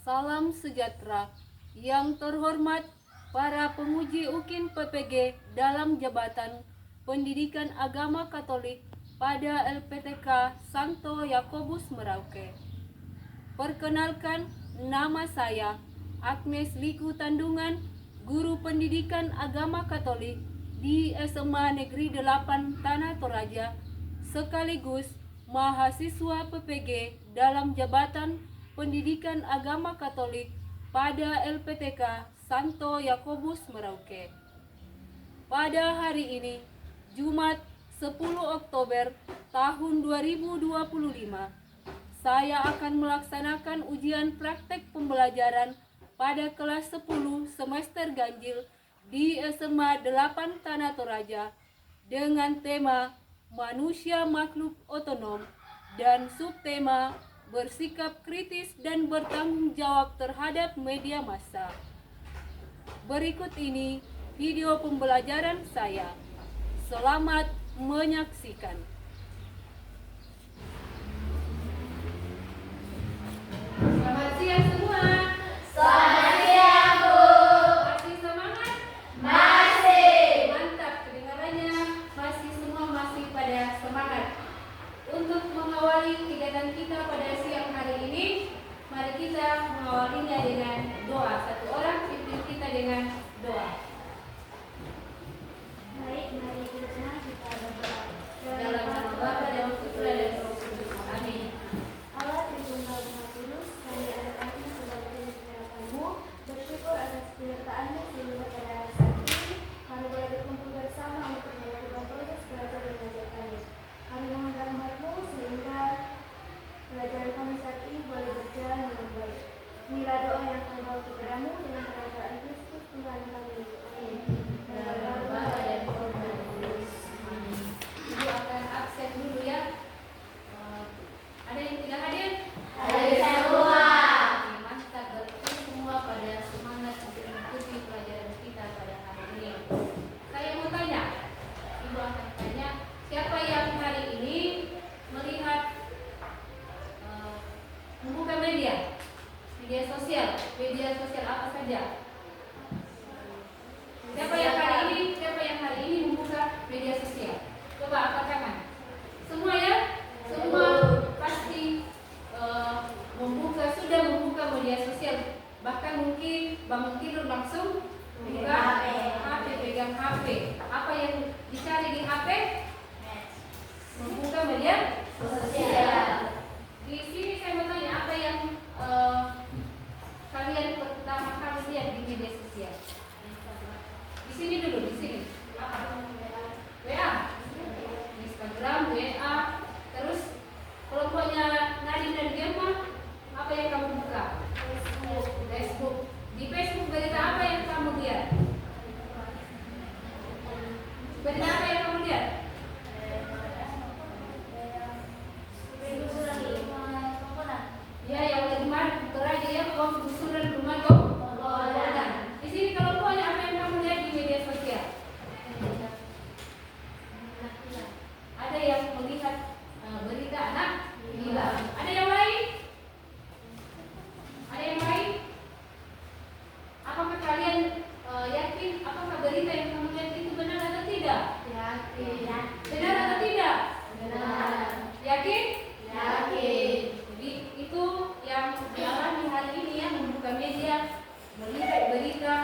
Salam sejahtera. Yang terhormat para penguji UKIN PPG dalam jabatan Pendidikan Agama Katolik pada LPTK Santo Yakobus Merauke. Perkenalkan, nama saya Agnes Liku Tandungan, Guru Pendidikan Agama Katolik di SMA Negeri 8 Tanah Toraja, sekaligus mahasiswa PPG dalam jabatan Pendidikan Agama Katolik pada LPTK Santo Yakobus Merauke. Pada hari ini, Jumat 10 Oktober tahun 2025, saya akan melaksanakan ujian praktek pembelajaran pada kelas 10 semester ganjil di SMA 8 Tanah Toraja dengan tema Manusia Makhluk Otonom dan subtema bersikap kritis dan bertanggung jawab terhadap media massa. Berikut ini video pembelajaran saya. Selamat menyaksikan. Selamat siang semua. Selamat siang, Bu. Masih semangat? Masih. Mantap, kedengarannya masih pada semangat. Untuk mengawali kegiatan kita pada siang hari ini, mari kita mengawalinya dengan doa. Satu orang pimpin kita dengan doa. Baik, mari kita berdoa. Dalam nama Bapa dan Putra dan Roh Kudus. Amin. Allah Tritunggal Maha Kudus, kami adapkan sebagai penyertaan-Mu, bersyukur atas penyertaan-Mu sehingga pada saat ini kami boleh berkumpul bersama untuk melakukan proses belajar dan mengajar kami. Kami mohon rahmat-Mu sehingga pelajaran kami saat ini boleh berjalan dengan baik. Inilah doa yang kami bawa kepadamu dengan kerajaan Kristus Tuhan kami. Amin. Dalam nama Bapa dan Putra dan Roh Kudus. Amin. Ibu akan absen dulu ya. Ada yang tidak hadir? Hadir semua. Oke, mantap, berarti semua pada semangat untuk mengikuti pelajaran kita pada hari ini. Saya mau tanya, Ibu akan tanya, siapa yang hari ini melihat membuka media sosial apa saja? Siapa yang hari ini membuka media sosial? Coba angkat tangan. Semua ya? Semua pasti sudah membuka media sosial. Bahkan mungkin bangun tidur langsung buka HP, pegang HP. Apa yang dicari di HP? Membuka media sosial. Di sini saya mau tanya, apa yang kalian pertama kali lihat di media sosial? Di sini dulu, di sini. Apa? WA, Instagram, WA. Terus kelompoknya Nadine dan Gemma, apa yang kamu buka? Facebook. Di Facebook berita apa yang kamu lihat? Berita apa yang kamu lihat? Ya, yang lagi Toraja ya, penggusuran rumah komponen. Di sini kelompoknya apa yang kamu lihat di media sosial? Ada yang melihat berita anak hilang. Ada yang lain? Ada yang lain? Apakah kalian yakin apakah berita yang kamu lihat itu benar atau tidak? Yakin. Benar atau tidak? Benar. Yakin? Yakin. Jadi itu yang dialami hari ini ya, membuka media, melihat berita,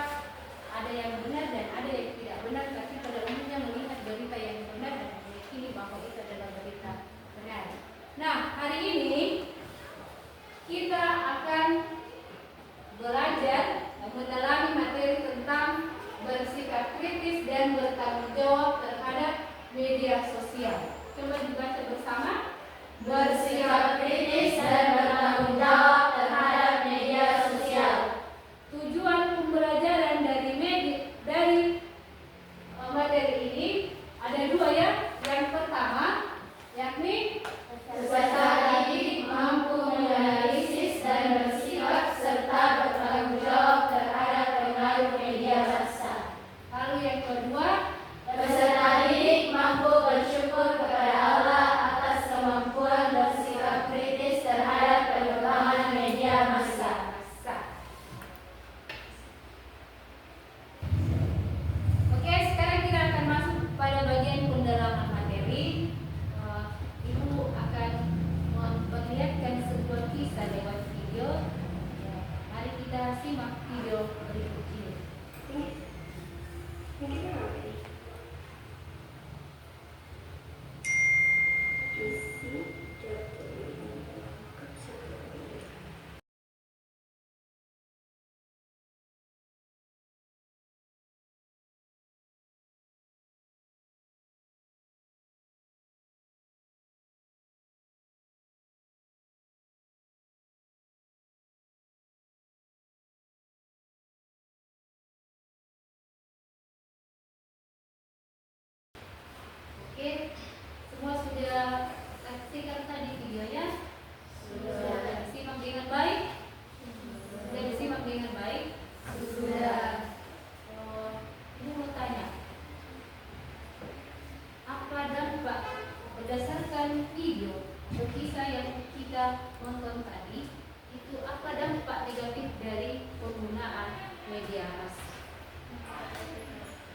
ada yang benar dan ada yang tidak benar, tapi pada umumnya melihat berita yang benar dan meyakini bahwa itu adalah berita benar. Nah, hari ini kita akan belajar mendalami materi tentang bersikap kritis dan bertanggung jawab terhadap media sosial. Coba dibaca bersama. Bersikap kritis dan bertanggung jawab terhadap media sosial. Tujuan pembelajaran dari materi ini ada dua ya. Yang pertama yakni Peserta didik kita tonton tadi, itu apa dampak negatif dari penggunaan media massa?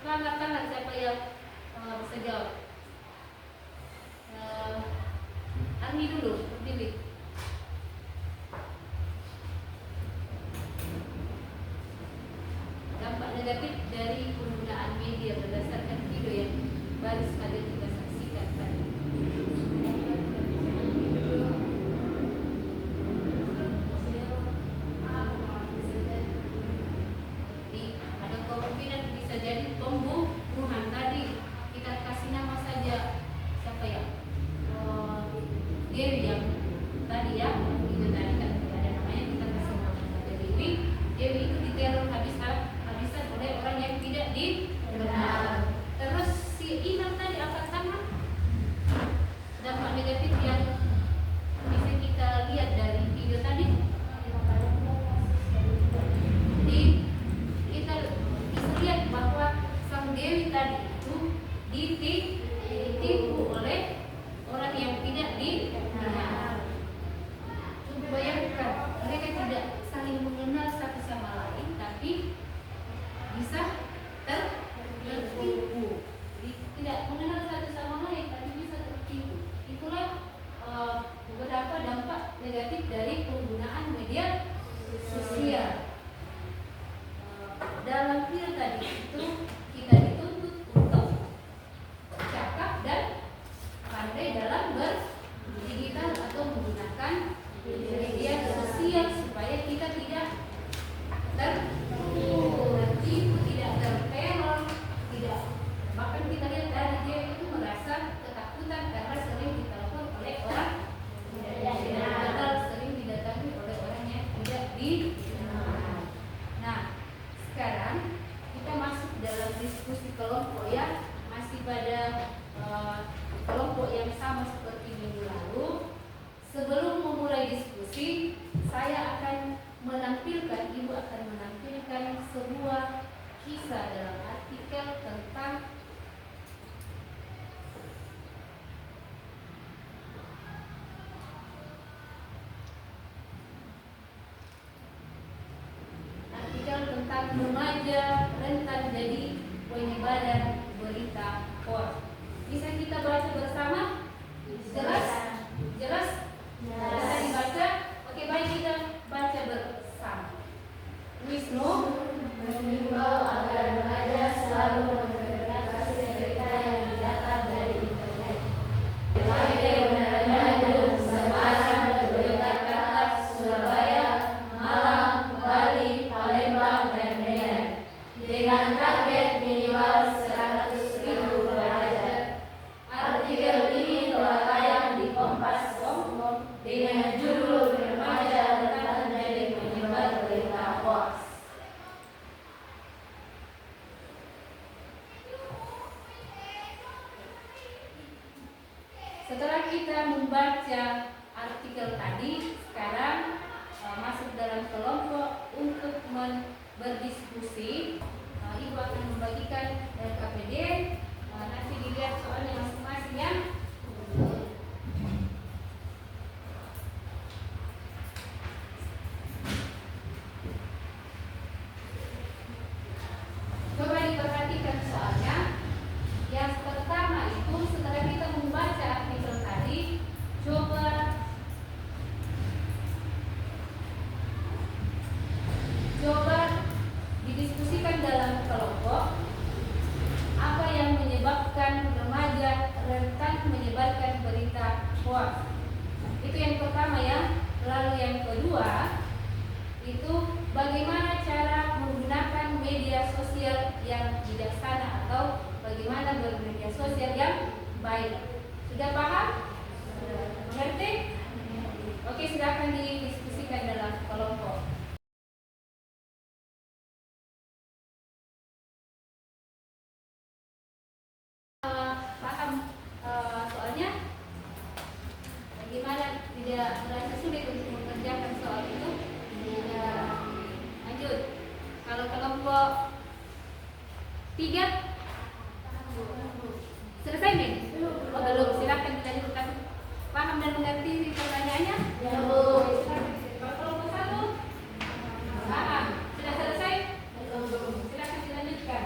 Angkat siapa yang bisa jawab? Armi dulu, pilih. Dampak negatif dari penggunaan media berdasarkan video yang baru saja kita saksikan tadi. Ada kemungkinan bisa jadi pembunuhan tadi. Kita kasih nama saja siapa ya? Dewi yang tadi ya, itu tadi kan ada namanya, kita kasih nama saja Dewi. Dewi itu diteror habisan oleh orang yang tidak dikenal. Terus si Iman tadi angkat tangan. Dampak negatif yang bisa kita lihat dari video tadi, kita bisa lihat bahwa sang Dewi tadi itu ditipu oleh orang yang tidak dikenal. Coba bayangkan, mereka tidak saling mengenal satu sama lain, tapi bisa tertipu. Tidak mengenal satu sama lain, tapi bisa tertipu. Itulah beberapa dampak negatif dari penggunaan media sosial. Dalam video tadi itu kita dituntut untuk cakap dan pandai dalam berdigital atau menggunakan media sosial supaya kita tidak tertipu, tidak terteror, tidak. Bahkan kita lihat dari dia itu merasa ketakutan karena sering ditelepon oleh orang tidak dikenal, sering didatangi oleh orang yang tidak dikenal. Nah, sekarang kita masuk dalam diskusi kelompok ya, masih pada kelompok yang sama seperti minggu lalu. Sebelum memulai diskusi, saya akan menampilkan, Ibu akan menampilkan sebuah kisah dalam artikel tentang remaja rentan jadi penyebaran berita hoax. Bisa kita baca bersama? Jelas? Jelas? Bisa dibaca? Oke, baik, kita baca bersama. Wisnu mengimbau agar remaja selalu memverifikasi berita yang didapat dari internet. Mulai Manado, Semarang, Yogyakarta, Surabaya, Malang, Bali, Palembang, dan Medan, dengan target minimal 100.000 remaja. Artikel ini telah tayang di Kompas.com dengan judul "Remaja rentan jadi penyebar berita hoax". Setelah kita membaca artikel tadi, sekarang masuk dalam kelompok untuk berdiskusi. Ibu akan membagikan KPD, nanti dilihat soalnya masing-masing ya. Coba diperhatikan soalnya. Yang pertama itu setelah kita membaca artikel tadi, coba didiskusikan dalam kelompok apa yang menyebabkan remaja rentan menyebarkan berita hoax. Itu yang pertama ya. Lalu yang kedua itu bagaimana cara menggunakan media sosial yang bijaksana atau bagaimana bermedia sosial yang baik. Sudah paham? Mengerti? Oke, silakan didiskusikan dalam kelompok. Paham soalnya? Bagaimana tidak merasa sulit untuk mengerjakan soal itu? Ya, lanjut. Kalau kelompok 3 selesai nih? Oh belum, silakan dilanjutkan. Paham dan mengerti pertanyaannya? Kalau kelompok satu, paham? Sudah selesai? Silakan dilanjutkan.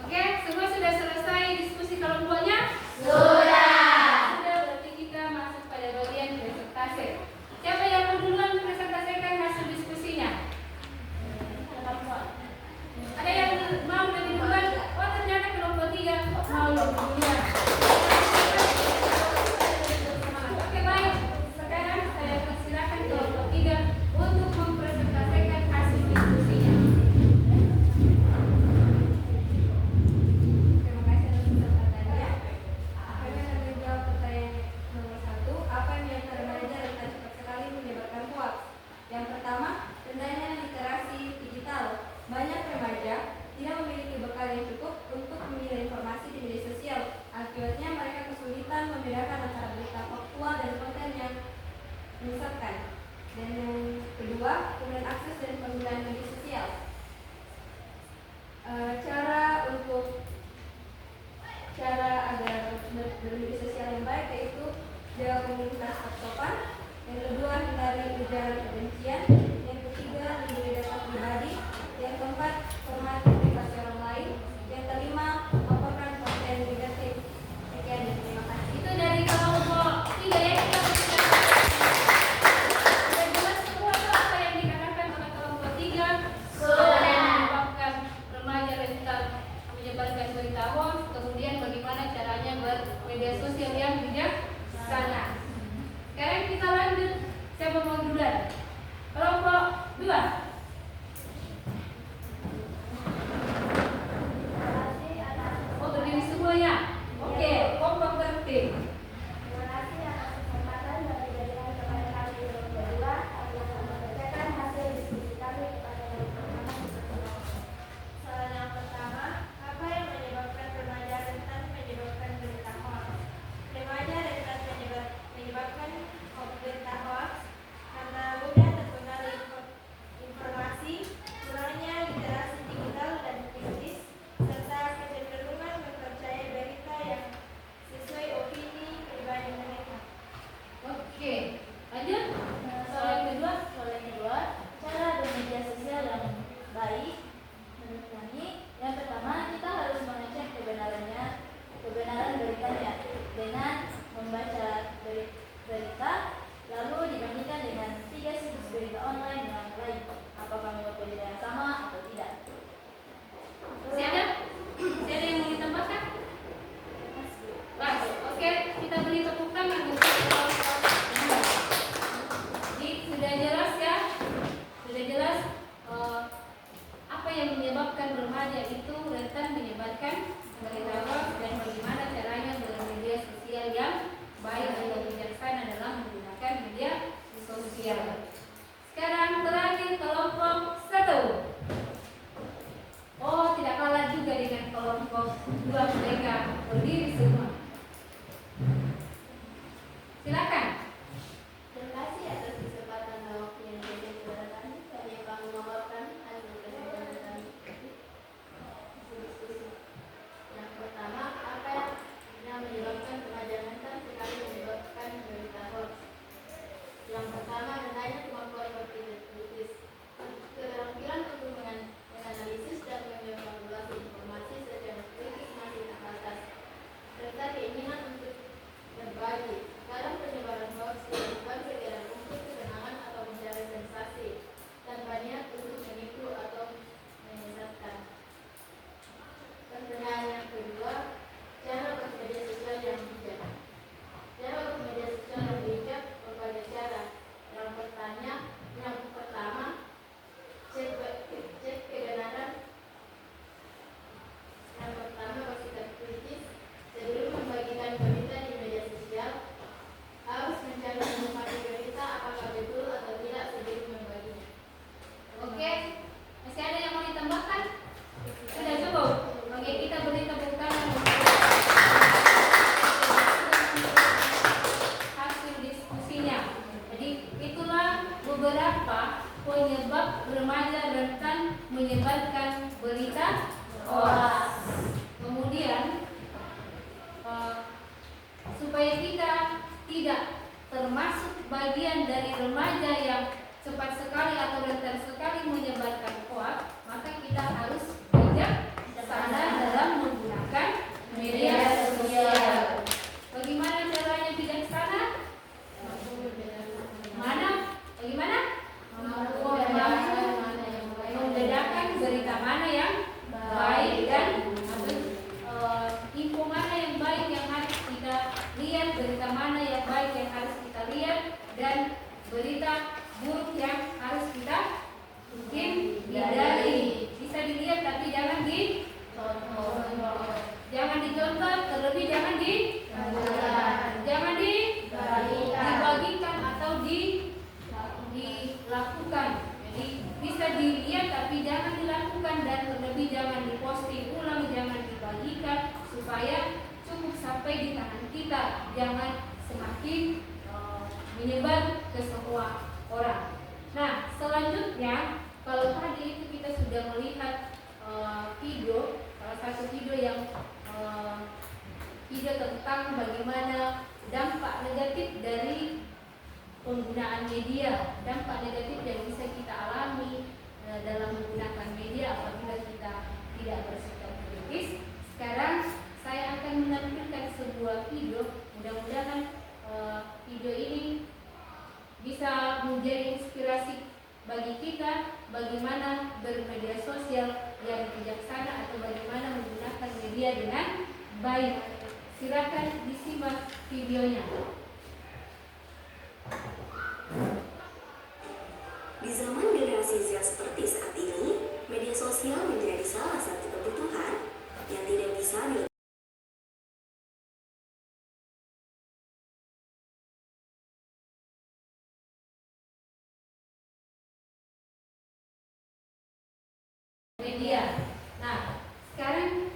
Oke, semua sudah selesai diskusi kelompoknya? Sudah, berarti kita masuk pada bagian presentasi. Siapa yang mau duluan presentasikan hasil diskusinya? rentan menyebarkan berita hoax. Kemudian supaya kita tidak termasuk bagian dari remaja yang cepat sekali atau rentan sekali menyebarkan hoax, maka kita harus bijaksana dalam menggunakan media sosial. Bagaimana caranya bijaksana? Bagaimana? Membedakan berita mana yang baik dan info mana yang baik yang harus kita lihat, berita mana yang baik yang harus kita lihat, dan berita buruk yang harus kita hindari. Bisa dilihat tapi jangan dicontoh, terlebih jangan dibagikan atau dilakukan. Jadi bisa dilihat tapi jangan dilakukan, dan terlebih jangan diposting ulang, jangan dibagikan, supaya cukup sampai di tangan kita, jangan semakin menyebar ke semua orang. Nah, selanjutnya kalau tadi itu kita sudah melihat video, salah satu video yang video tentang bagaimana dampak negatif dari penggunaan media, dampak negatif yang bisa kita alami dalam menggunakan media apabila kita tidak bersikap kritis. Sekarang saya akan menampilkan sebuah video, mudah-mudahan video ini bisa menjadi inspirasi bagi kita bagaimana bermedia sosial yang bijaksana atau bagaimana menggunakan media dengan baik. Silakan disimak videonya. Di zaman generasi Z seperti saat ini, media sosial menjadi salah satu kebutuhan yang tidak bisa dilakukan. Media. Nah, sekarang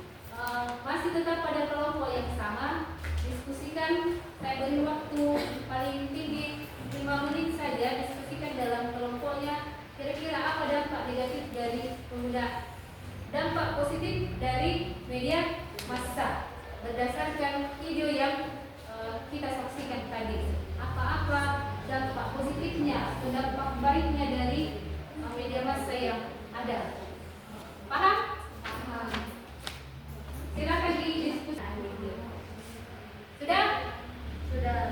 masih tetap pada kelompok yang sama. Diskusikan, saya beri waktu paling tinggi 5 menit saja. Diskusikan dalam kelompoknya kira-kira apa dampak negatif dari pengguna, dampak positif dari media massa berdasarkan video yang kita saksikan tadi. Apa-apa dampak positifnya atau dampak baiknya dari media massa yang ada? Paham? Paham. Silakan didiskusikan. Sudah? Sudah.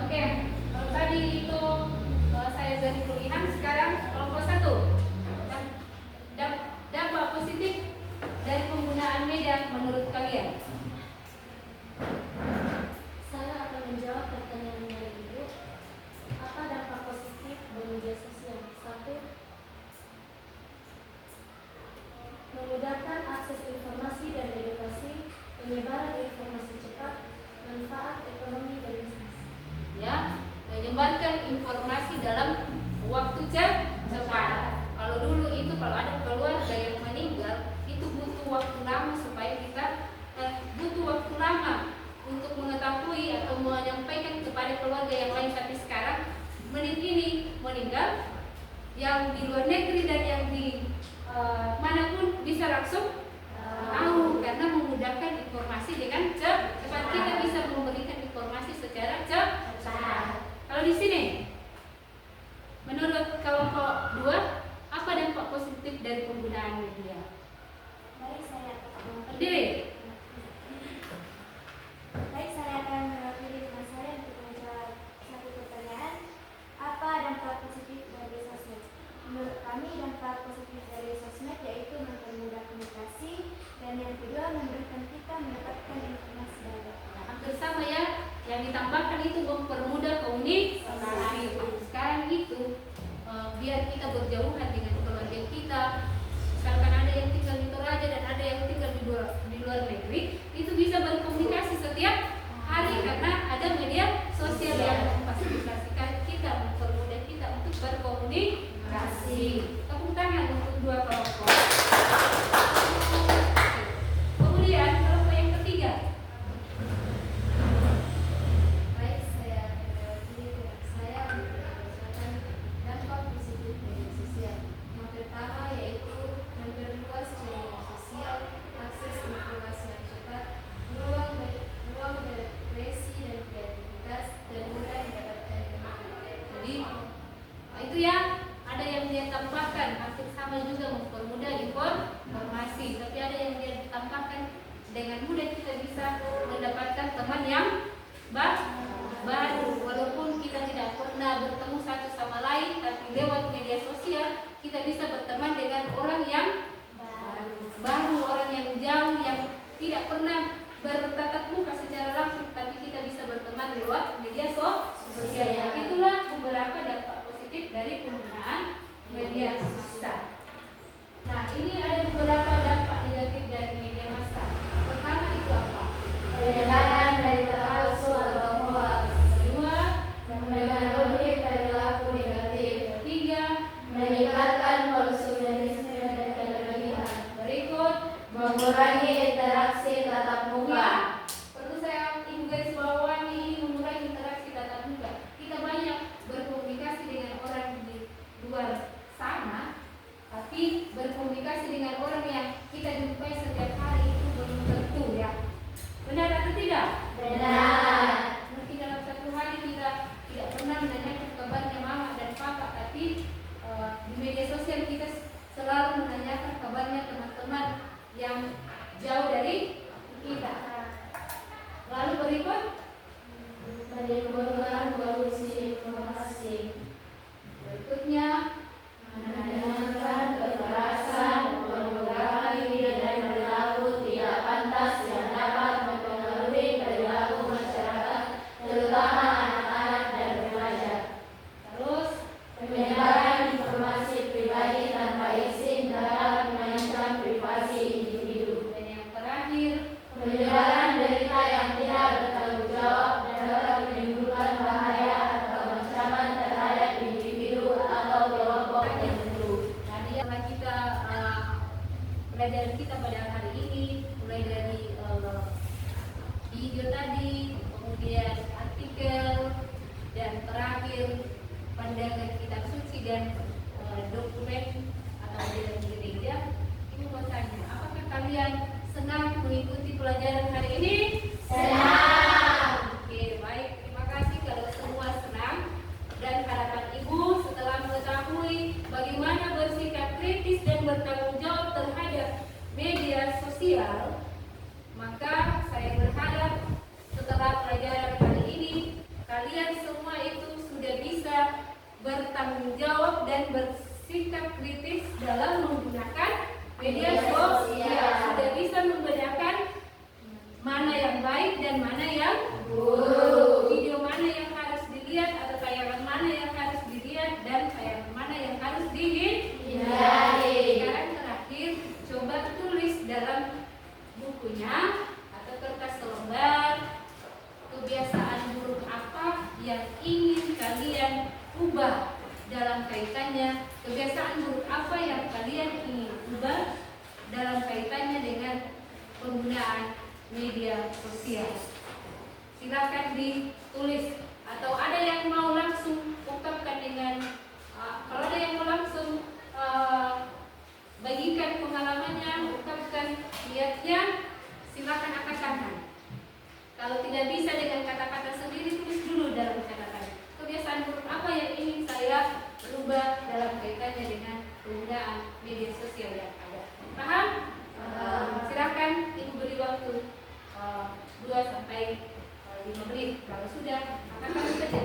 Oke. Kalau tadi itu saya beri pilihan, sekarang kelompok 1. Dampak positif dari penggunaan media menurut kalian? Saya akan menjawab pertanyaan dari Ibu. Apa dampak positif media sosial? 1. Memudahkan akses informasi dan edukasi, penyebaran informasi cepat, manfaat ekonomi dan bisnis. Ya, menyebarkan informasi dalam waktu cepat. Kalau dulu itu kalau ada keluarga yang meninggal itu butuh waktu lama supaya kita butuh waktu lama untuk mengetahui atau menyampaikan kepada keluarga yang lain. Tapi sekarang menit ini meninggal, yang di luar negeri dan yang di manapun bisa langsung tahu, karena memudahkan informasi dengan cepat. Kita bisa memberikan informasi secara cepat. Kalau di sini, menurut kelompok 2, apa dampak positif dari penggunaan media? Baik, saya Berdiri. akan mewakili teman saya untuk menjawab satu pertanyaan. Apa dampak positif dari sosmed? Menurut kami, dampak positif dari sosmed yaitu mempermudah komunikasi, dan yang kedua memberikan kita mendapatkan informasi baru. Nah, hampir sama ya. Yang ditambahkan itu mempermudah komunikasi. Sekarang itu biar kita berjauhan dengan keluarga kita. Misalkan ada yang tinggal di Toraja dan ada yang tinggal di luar negeri. mempermudah informasi, tapi ada yang dia tampakkan dengan mudah kita bisa mendapatkan teman yang baru, walaupun kita tidak pernah bertemu satu sama lain, tapi lewat media sosial kita bisa berteman dengan orang yang baru, orang yang jauh, yang tidak pernah bertatap muka secara langsung, tapi kita bisa berteman lewat media sosial. Itulah beberapa dampak positif dari penggunaan media sosial. Nah, ini ada beberapa dampak negatif dari media massa. Pertama itu apa? Penyebaran dari palsu atau hoax. Kedua, mempengaruhi perilaku negatif. Ketiga, meningkatkan konsumerisme dan kelebihan. Berikut, mengurangi interaksi tatap muka. Perlu saya garis bawahi, mengurangi interaksi tatap muka. Kita banyak berkomunikasi dengan orang di luar sana, tapi berkomunikasi dengan orang yang kita jumpai setiap hari itu belum tentu, ya. Benar atau tidak? Benar. Mungkin dalam satu hari kita tidak pernah menanyakan kabarnya mama dan papa, tapi di media sosial kita selalu menanyakan kabarnya teman-teman yang jauh dari kita. Lalu berikut, menimbulkan polusi informasi. Berikutnya, menanyakan kekerasan, pornografi, dan perilaku tidak pantas yang dapat mempengaruhi perilaku masyarakat, terutama anak-anak dan remaja. Terus, penyebaran informasi pribadi tanpa izin dapat mengancam privasi individu. Dan yang terakhir, penyebaran berita yang tidak bertanggung jawab dapat menimbulkan bahaya atau ancaman terhadap individu atau kelompok tertentu. Tadi yang kita pelajaran kita pada hari ini mulai dari video tadi, kemudian artikel, dan terakhir pandangan kitab suci dan dokumen atau ajaran gereja. Ibu mau tanya, apakah kalian senang mengikuti pelajaran hari ini? Senang. Oke, baik. Terima kasih kalau semua senang. Dan harapan Ibu setelah mengetahui bagaimana bersikap kritis dan bertanggung jawab terhadap media sosial, maka saya berharap setelah pelajaran hari ini kalian semua itu sudah bisa bertanggung jawab dan bersikap kritis dalam menggunakan media sosial. Sudah bisa membedakan mana yang baik dan mana yang buruk, video mana yang harus dilihat atau tayangan mana yang harus dilihat dan tayangan mana yang harus dihindari. Sekarang terakhir, coba tulis dalam bukunya atau kertas selembar kebiasaan buruk apa yang ingin kalian ubah dalam kaitannya, kebiasaan buruk apa yang kalian ingin ubah dalam kaitannya dengan penggunaan media sosial. Silakan ditulis, atau ada yang mau langsung ungkapkan dengan kalau ada yang mau langsung bagikan pengalamannya, ungkapkan niatnya, silakan angkat tangan. Kalau tidak bisa dengan kata-kata sendiri, tulis dulu dalam catatan. Kebiasaan buruk apa yang ingin saya rubah dalam kaitannya dengan penggunaan media sosial yang ada. Paham? Silakan Ibu beri waktu 2 sampai 5 menit. Kalau sudah, akan kami saja.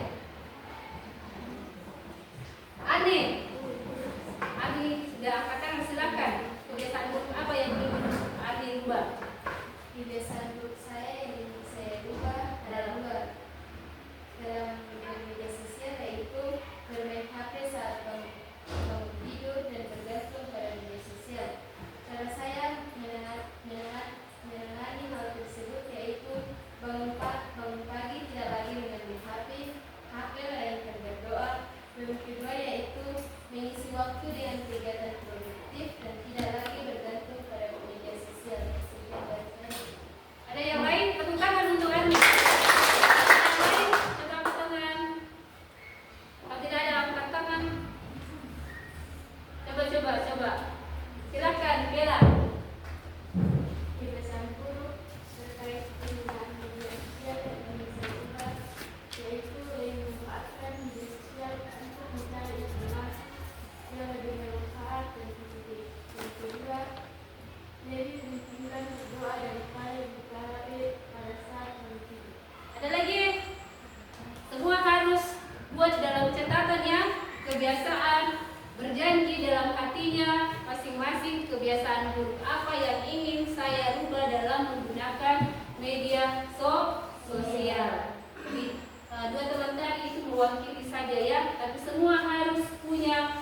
kebiasaan buruk apa yang ingin saya rubah dalam menggunakan media sosial. Jadi dua teman tadi itu mewakili saja ya, tapi semua harus punya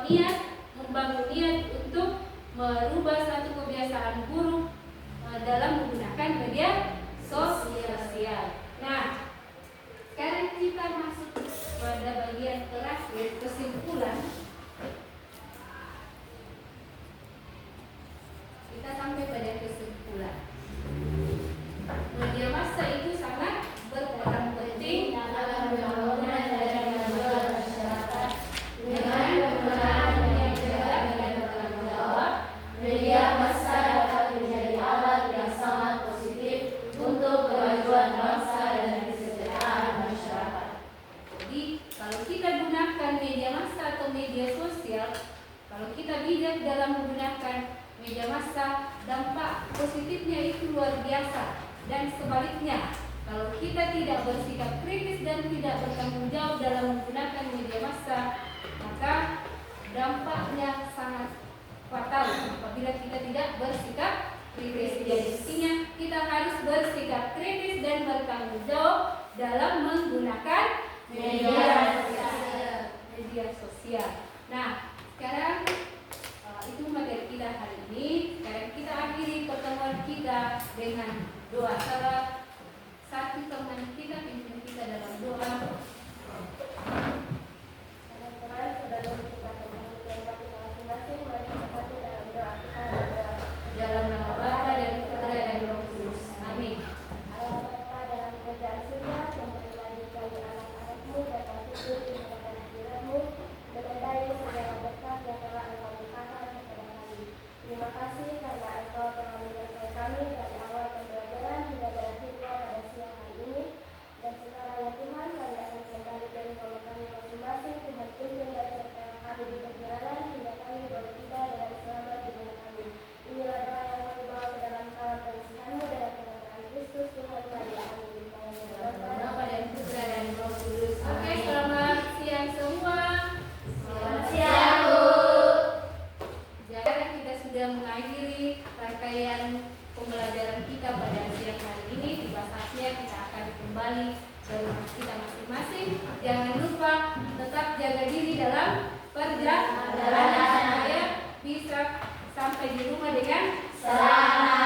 niat, membangun niat untuk merubah satu kebiasaan buruk dalam menggunakan media sosial. Nah, sekarang kita masuk pada bagian terakhir, kesimpulan. Kita sampai pada kesimpulan. Media massa itu sangat berperan penting dalam pembangunan dan kemajuan masyarakat. Dengan penggunaan yang cerdas dan bertanggung jawab, media massa dapat menjadi alat yang sangat positif untuk kemajuan bangsa dan kesejahteraan masyarakat. Jadi, kalau kita gunakan media massa atau media sosial, kalau kita bijak dalam menggunakan media massa, dampak positifnya itu luar biasa. Dan sebaliknya, kalau kita tidak bersikap kritis dan tidak bertanggung jawab dalam menggunakan media massa, maka dampaknya sangat fatal apabila kita tidak bersikap kritis. Jadi intinya kita harus bersikap kritis dan bertanggung jawab dalam menggunakan media sosial. Nah, sekarang itu materi kita hari ini. Sekarang kita akhiri pertemuan kita dengan doa. Salah satu teman kita pimpin kita dalam doa. Teman-teman, sebelum kita kembali ke tempat kita masing-masing, mari kita satu dalam doa kita. Dalam nama Bapa dan Putra dan Roh Kudus. Amin. Allah Bapa dalam kerajaan surga, yang berilah kami anak-anakmu dan kasih di hadapan hadiratmu, menandai segala berkat yang telah Engkau limpahkan kepada kami. Terima kasih karena Engkau telah menyertai kami dari awal pembelajaran hingga berakhir pada siang hari ini. Dan sekarang ya Tuhan, kami akan kembali dari kalau kami masing-masing. Tuhan pimpin dan sertai kami di perjalanan hingga kami boleh tiba dengan selamat di rumah kami. Inilah doa yang kami bawa ke dalam salam pengasihan-Mu dan kebenaran Kristus Tuhan kami. Amin. Bapa dan Putra dan Roh Kudus. Oke, selamat siang semua. Selamat siang, Bu. Sekarang kita sudah mengakhiri rangkaian pembelajaran kita pada siang hari ini. Tiba saatnya kita akan kembali ke rumah kita masing-masing. Jangan lupa tetap jaga diri dalam perjalanan supaya bisa sampai di rumah dengan selamat.